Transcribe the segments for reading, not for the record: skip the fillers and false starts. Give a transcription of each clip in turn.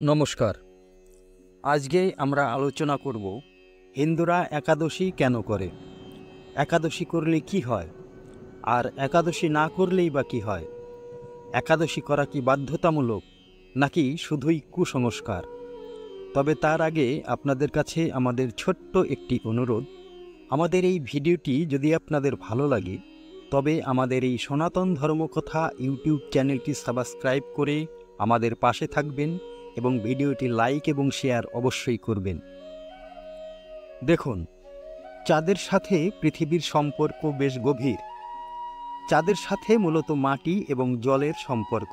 নমস্কার। আজকে আমরা আলোচনা করব হিন্দুরা একাদশী কেন করে, একাদশী করলে কি হয়, আর একাদশী না করলেই বা কী হয়, একাদশী করা কি বাধ্যতামূলক নাকি শুধুই কুসংস্কার। তবে তার আগে আপনাদের কাছে আমাদের ছোট্ট একটি অনুরোধ। আমাদের এই ভিডিওটি যদি আপনাদের ভালো লাগে তবে আমাদের এই সনাতন ধর্মকথা ইউটিউব চ্যানেলটি সাবস্ক্রাইব করে আমাদের পাশে থাকবেন এবং ভিডিওটি লাইক এবং শেয়ার অবশ্যই করবেন। দেখুন, চাঁদের সাথে পৃথিবীর সম্পর্ক বেশ গভীর। চাঁদের সাথে মূলত মাটি এবং জলের সম্পর্ক।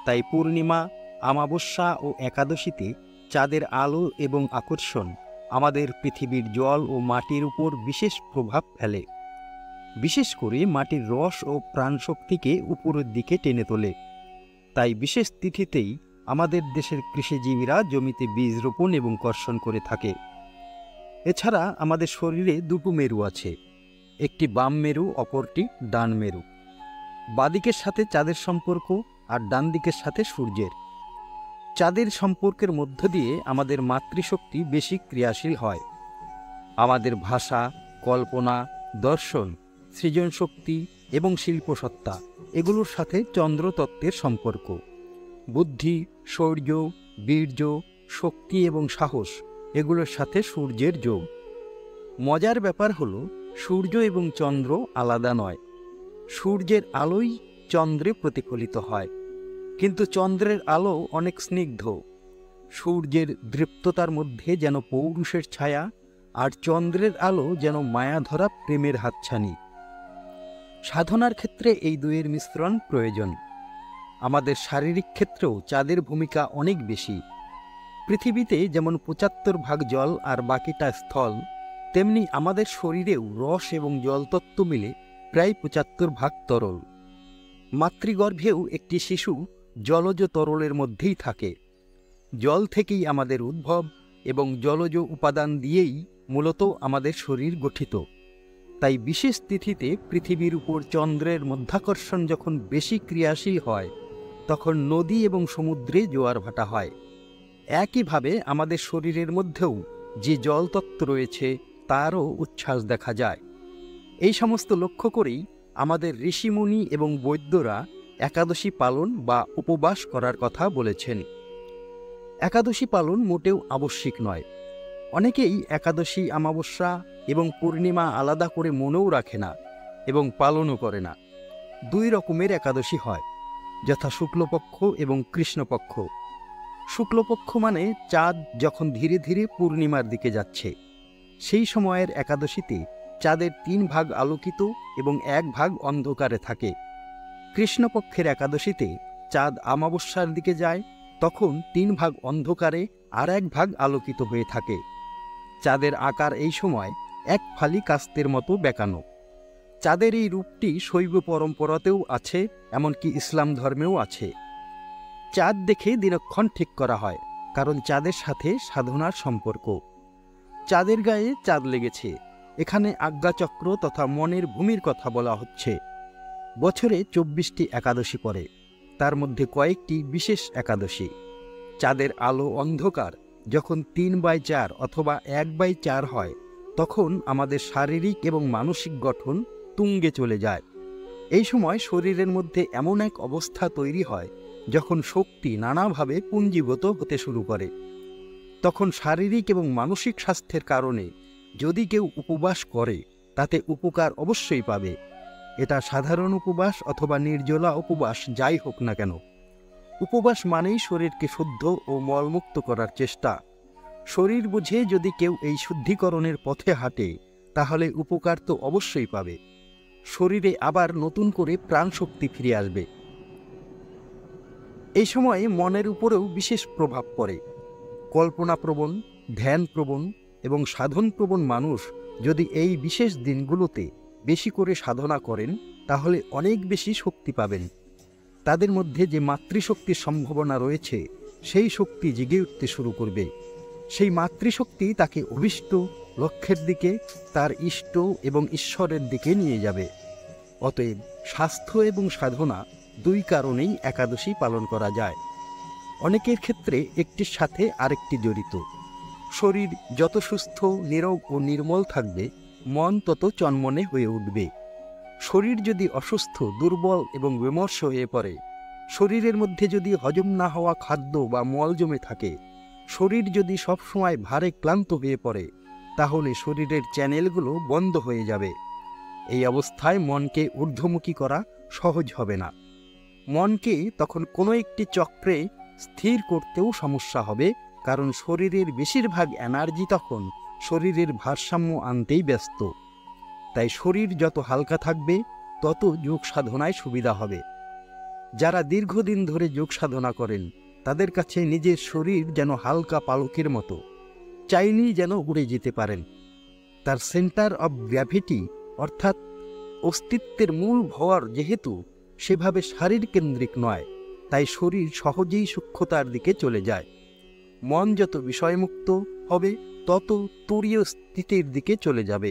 তাই পূর্ণিমা, অমাবস্যা ও একাদশীতে চাঁদের আলো এবং আকর্ষণ আমাদের পৃথিবীর জল ও মাটির উপর বিশেষ প্রভাব ফেলে। বিশেষ করে মাটির রস ও প্রাণশক্তিকে উপরের দিকে টেনে তোলে। তাই বিশেষ তিথিতেই আমাদের দেশের কৃষিজীবীরা জমিতে বীজ রোপণ এবং কর্ষণ করে থাকে। এছাড়া আমাদের শরীরে দুটো মেরু আছে, একটি বাম মেরু, অপরটি ডান মেরু। বাদিকের সাথে চাঁদের সম্পর্ক আর ডান দিকের সাথে সূর্যের। চাঁদের সম্পর্কের মধ্য দিয়ে আমাদের মাতৃশক্তি বেশি ক্রিয়াশীল হয়। আমাদের ভাষা, কল্পনা, দর্শন, সৃজন শক্তি এবং শিল্পসত্তা এগুলোর সাথে চন্দ্রতত্ত্বের সম্পর্ক। বুদ্ধি, শৌর্য, বীর্য, শক্তি এবং সাহস এগুলোর সাথে সূর্যের যোগ। মজার ব্যাপার হলো, সূর্য এবং চন্দ্র আলাদা নয়। সূর্যের আলোই চন্দ্রে প্রতিফলিত হয়, কিন্তু চন্দ্রের আলো অনেক স্নিগ্ধ। সূর্যের দৃপ্ততার মধ্যে যেন পৌরুষের ছায়া, আর চন্দ্রের আলো যেন মায়াধরা প্রেমের হাতছানি। সাধনার ক্ষেত্রে এই দুইয়ের মিশ্রণ প্রয়োজন। আমাদের শারীরিক ক্ষেত্রেও চাঁদের ভূমিকা অনেক বেশি। পৃথিবীতে যেমন ৭৫ ভাগ জল আর বাকিটা স্থল, তেমনি আমাদের শরীরেও রস এবং জলতত্ত্ব মিলে প্রায় ৭৫ ভাগ তরল। মাতৃগর্ভেও একটি শিশু জলজ তরলের মধ্যেই থাকে। জল থেকেই আমাদের উদ্ভব এবং জলজ উপাদান দিয়েই মূলত আমাদের শরীর গঠিত। তাই বিশেষ তিথিতে পৃথিবীর উপর চন্দ্রের মধ্যাকর্ষণ যখন বেশি ক্রিয়াশীল হয়, তখন নদী এবং সমুদ্রে জোয়ার ভাটা হয়। একইভাবে আমাদের শরীরের মধ্যেও যে জলতত্ত্ব রয়েছে তারও উচ্ছ্বাস দেখা যায়। এই সমস্ত লক্ষ্য করেই আমাদের ঋষিমুনি এবং বৈদ্যরা একাদশী পালন বা উপবাস করার কথা বলেছেন। একাদশী পালন মোটেও আবশ্যিক নয়। অনেকেই একাদশী, অমাবস্যা এবং পূর্ণিমা আলাদা করে মনেও রাখে না এবং পালনও করে না। দুই রকমের একাদশী হয়, যথা শুক্লপক্ষ এবং কৃষ্ণপক্ষ। শুক্লপক্ষ মানে চাঁদ যখন ধীরে ধীরে পূর্ণিমার দিকে যাচ্ছে, সেই সময়ের একাদশীতে চাঁদের ৩ ভাগ আলোকিত এবং ১ ভাগ অন্ধকারে থাকে। কৃষ্ণপক্ষের একাদশীতে চাঁদ অমাবস্যার দিকে যায়, তখন ৩ ভাগ অন্ধকারে আর ১ ভাগ আলোকিত হয়ে থাকে। চাঁদের আকার এই সময় এক ফালি কাস্তের মতো বেঁকানো। চাঁদের এই রূপটি শৈব পরম্পরাতেও আছে, এমনকি ইসলাম ধর্মেও আছে। চাঁদ দেখে দিনক্ষণ ঠিক করা হয়, কারণ চাঁদের সাথে সাধনার সম্পর্ক। চাঁদের গায়ে চাঁদ লেগেছে, এখানে আজ্ঞাচক্র তথা মনের ভূমির কথা বলা হচ্ছে। বছরে ২৪টি একাদশী পড়ে, তার মধ্যে কয়েকটি বিশেষ একাদশী। চাঁদের আলো অন্ধকার যখন ৩/৪ অথবা ১/৪ হয়, তখন আমাদের শারীরিক এবং মানসিক গঠন তুঙ্গে চলে যায়। এই সময় শরীরের মধ্যে এমন এক অবস্থা তৈরি হয় যখন শক্তি নানাভাবে পুঞ্জীভূত হতে শুরু করে। তখন শারীরিক এবং মানসিক স্বাস্থ্যের কারণে যদি কেউ উপবাস করে, তাতে উপকার অবশ্যই পাবে। এটা সাধারণ উপবাস অথবা নির্জলা উপবাস যাই হোক না কেন, উপবাস মানেই শরীরকে শুদ্ধ ও মলমুক্ত করার চেষ্টা। শরীর বুঝে যদি কেউ এই শুদ্ধিকরণের পথে হাঁটে, তাহলে উপকার তো অবশ্যই পাবে। শরীরে আবার নতুন করে প্রাণশক্তি ফিরে আসবে। এই সময়ে মনের উপরেও বিশেষ প্রভাব পড়ে। কল্পনাপ্রবণ, ধ্যানপ্রবণ এবং সাধনপ্রবণ মানুষ যদি এই বিশেষ দিনগুলোতে বেশি করে সাধনা করেন, তাহলে অনেক বেশি শক্তি পাবেন। তাদের মধ্যে যে মাতৃশক্তির সম্ভাবনা রয়েছে, সেই শক্তি জেগে উঠতে শুরু করবে। সেই মাতৃশক্তি তাকে অভীষ্ট লক্ষ্যের দিকে, তার ইষ্ট এবং ঈশ্বরের দিকে নিয়ে যাবে। অতএব স্বাস্থ্য এবং সাধনা দুই কারণেই একাদশী পালন করা যায়। অনেকের ক্ষেত্রে একটির সাথে আরেকটি জড়িত। শরীর যত সুস্থ, নীরব ও নির্মল থাকবে, মন তত চনমনে হয়ে উঠবে। শরীর যদি অসুস্থ, দুর্বল এবং বিমর্ষ হয়ে পড়ে, শরীরের মধ্যে যদি হজম না হওয়া খাদ্য বা মল জমে থাকে, শরীর যদি সবসময় ভারে ক্লান্ত হয়ে পড়ে, তাহলে শরীরের চ্যানেলগুলো বন্ধ হয়ে যাবে। এই অবস্থায় মনকে ঊর্ধ্বমুখী করা সহজ হবে না। মনকে তখন কোনো একটি চক্রে স্থির করতেও সমস্যা হবে, কারণ শরীরের বেশিরভাগ এনার্জি তখন শরীরের ভারসাম্য আনতেই ব্যস্ত। তাই শরীর যত হালকা থাকবে, তত যোগ সাধনায় সুবিধা হবে। যারা দীর্ঘদিন ধরে যোগ সাধনা করেন, তাদের কাছে নিজের শরীর যেন হালকা পালকের মতো, চাইলেই যেন উড়ে যেতে পারেন। তার সেন্টার অব গ্র্যাভিটি অর্থাৎ অস্তিত্বের মূল ভর যেহেতু সেভাবে শারীরকেন্দ্রিক নয়, তাই শরীর সহজেই সূক্ষ্মতার দিকে চলে যায়। মন যত বিষয়মুক্ত হবে, তত তুরীয় স্থিতির দিকে চলে যাবে।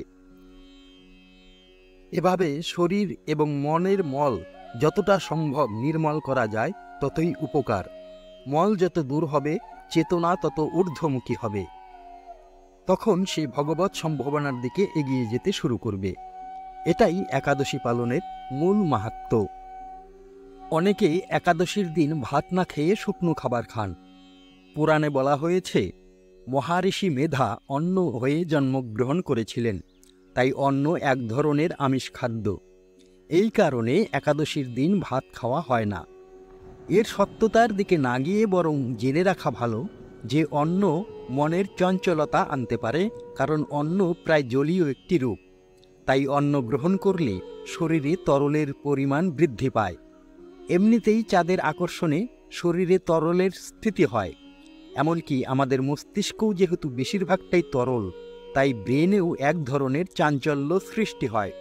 এভাবে শরীর এবং মনের মল যতটা সম্ভব নির্মল করা যায়, ততই উপকার। মল যত দূর হবে, চেতনা তত ঊর্ধ্বমুখী হবে। তখন সে ভগবৎ সম্ভাবনার দিকে এগিয়ে যেতে শুরু করবে। এটাই একাদশী পালনের মূল মাহাত্ম্য। অনেকেই একাদশীর দিন ভাত না খেয়ে শুকনো খাবার খান। পুরাণে বলা হয়েছে, মহারিষি মেধা অন্ন হয়ে জন্মগ্রহণ করেছিলেন, তাই অন্ন এক ধরনের আমিষ খাদ্য। এই কারণে একাদশীর দিন ভাত খাওয়া হয় না। এর সত্যতার দিকে না গিয়ে বরং জেনে রাখা ভালো যে অন্ন মনের চঞ্চলতা আনতে পারে, কারণ অন্ন প্রায় জলীয় একটি রূপ। তাই অন্ন গ্রহণ করলে শরীরে তরলের পরিমাণ বৃদ্ধি পায়। এমনিতেই চাঁদের আকর্ষণে শরীরে তরলের স্থিতি হয়। এমনকি আমাদের মস্তিষ্কও যেহেতু বেশিরভাগটাই তরল, তাই ব্রেনেও এক ধরনের চাঞ্চল্য সৃষ্টি হয়।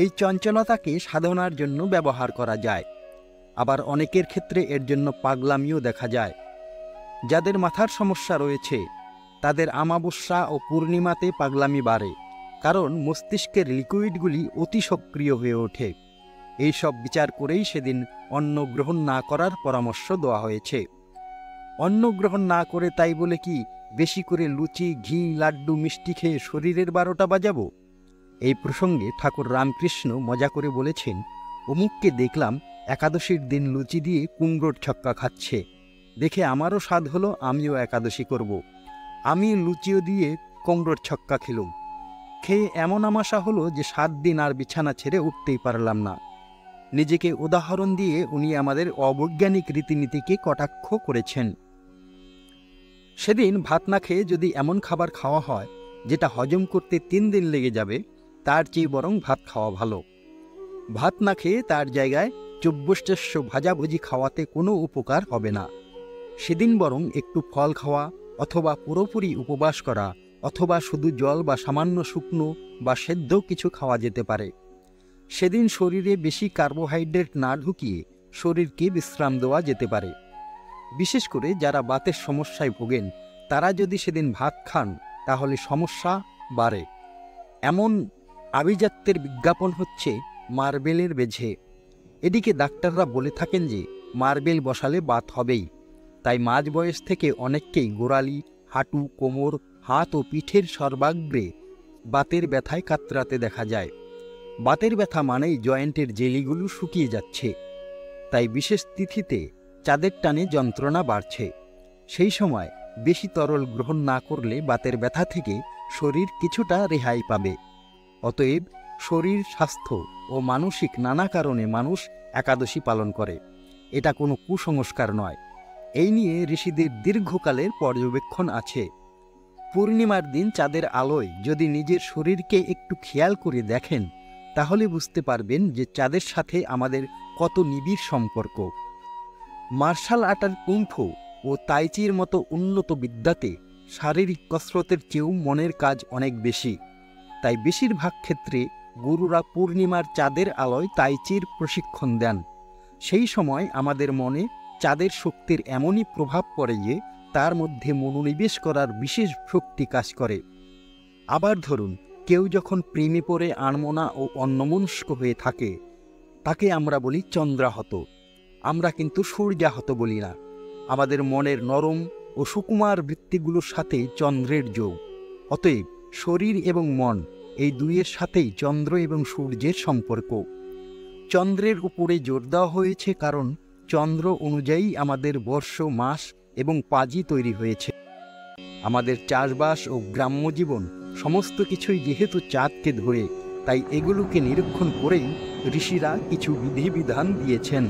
এই চঞ্চলতাকে সাধনার জন্য ব্যবহার করা যায়। আবার অনেকের ক্ষেত্রে এর জন্য পাগলামিও দেখা যায়। যাদের মাথার সমস্যা রয়েছে, তাদের আমাবস্যা ও পূর্ণিমাতে পাগলামি বাড়ে, কারণ মস্তিষ্কের লিকুইডগুলি অতি সক্রিয় হয়ে ওঠে। এই সব বিচার করেই সেদিন অন্ন গ্রহণ না করার পরামর্শ দেওয়া হয়েছে। অন্ন গ্রহণ না করে তাই বলে কি বেশি করে লুচি, ঘি, লাড্ডু, মিষ্টি খেয়ে শরীরের 12টা বাজাবো? এই প্রসঙ্গে ঠাকুর রামকৃষ্ণ মজা করে বলেছেন, অমুককে দেখলাম একাদশীর দিন লুচি দিয়ে কুমড়োর ছক্কা খাচ্ছে, দেখে আমারও স্বাদ হলো, আমিও একাদশী করব। আমি লুচিও দিয়ে কুমড়োর ছক্কা খেলুম। খেয়ে এমন আমাশা হলো যে 7 দিন আর বিছানা ছেড়ে উঠতেই পারলাম না। নিজেকে উদাহরণ দিয়ে উনি আমাদের অবৈজ্ঞানিক রীতিনীতিকে কটাক্ষ করেছেন। সেদিন ভাত না খেয়ে যদি এমন খাবার খাওয়া হয় যেটা হজম করতে 3 দিন লেগে যাবে, তার চেয়ে বরং ভাত খাওয়া ভালো। ভাত না খেয়ে তার জায়গায় চব্যষ্টেষ্য ভাজাভুজি খাওয়াতে কোনো উপকার হবে না। সেদিন বরং একটু ফল খাওয়া, অথবা পুরোপুরি উপবাস করা, অথবা শুধু জল বা সামান্য শুকনো বা সেদ্ধ কিছু খাওয়া যেতে পারে। সেদিন শরীরে বেশি কার্বোহাইড্রেট না ঢুকিয়ে শরীরকে বিশ্রাম দেওয়া যেতে পারে। বিশেষ করে যারা বাতের সমস্যায় ভোগেন, তারা যদি সেদিন ভাত খান, তাহলে সমস্যা বাড়ে। এমন আভিজাত্যের বিজ্ঞাপন হচ্ছে মার্বেলের বেঝে। এদিকে ডাক্তাররা বলে থাকেন যে মার্বেল বসালে বাত হবেই। তাই মাঝ বয়স থেকে অনেককেই গোড়ালি, হাঁটু, কোমর, হাত ও পিঠের সর্বাগ্রে বাতের ব্যথায় কাতরাতে দেখা যায়। বাতের ব্যথা মানেই জয়েন্টের জেলিগুলো শুকিয়ে যাচ্ছে। তাই বিশেষ তিথিতে চাঁদের টানে যন্ত্রণা বাড়ছে। সেই সময় বেশি তরল গ্রহণ না করলে বাতের ব্যথা থেকে শরীর কিছুটা রেহাই পাবে। অতএব শরীর, স্বাস্থ্য ও মানসিক নানা কারণে মানুষ একাদশী পালন করে। এটা কোনো কুসংস্কার নয়। এই নিয়ে ঋষিদের দীর্ঘকালের পর্যবেক্ষণ আছে। পূর্ণিমার দিন চাঁদের আলোয় যদি নিজের শরীরকে একটু খেয়াল করে দেখেন, তাহলে বুঝতে পারবেন যে চাঁদের সাথে আমাদের কত নিবিড় সম্পর্ক। মার্শাল আর্টের কুংফু ও তাইচির মতো উন্নত বিদ্যাতে শারীরিক কসরতের চেয়েও মনের কাজ অনেক বেশি। তাই বেশিরভাগ ক্ষেত্রে গুরুরা পূর্ণিমার চাঁদের আলোয় তাইচির প্রশিক্ষণ দেন। সেই সময় আমাদের মনে চাঁদের শক্তির এমনই প্রভাব পড়ে যে তার মধ্যে মনোনিবেশ করার বিশেষ শক্তি কাজ করে। আবার ধরুন, কেউ যখন প্রেমে পড়ে আনমনা ও অন্যমনস্ক হয়ে থাকে, তাকে আমরা বলি চন্দ্রাহত। আমরা কিন্তু সূর্যাহত বলি না। আমাদের মনের নরম ও সুকুমার বৃত্তিগুলোর সাথে চন্দ্রের যোগ। অতএব শরীর এবং মন এই দুইয়ের সাথেই চন্দ্র এবং সূর্যের সম্পর্ক। চন্দ্রের উপরে জোর দেওয়া হয়েছে কারণ চন্দ্র অনুযায়ী আমাদের বর্ষ, মাস এবং পাঁজি তৈরি হয়েছে। আমাদের চাষবাস ও গ্রাম্য জীবন সমস্ত কিছুই যেহেতু চাঁদকে ধরে, তাই এগুলোকে নিরীক্ষণ করেই ঋষিরা কিছু বিধিবিধান দিয়েছেন।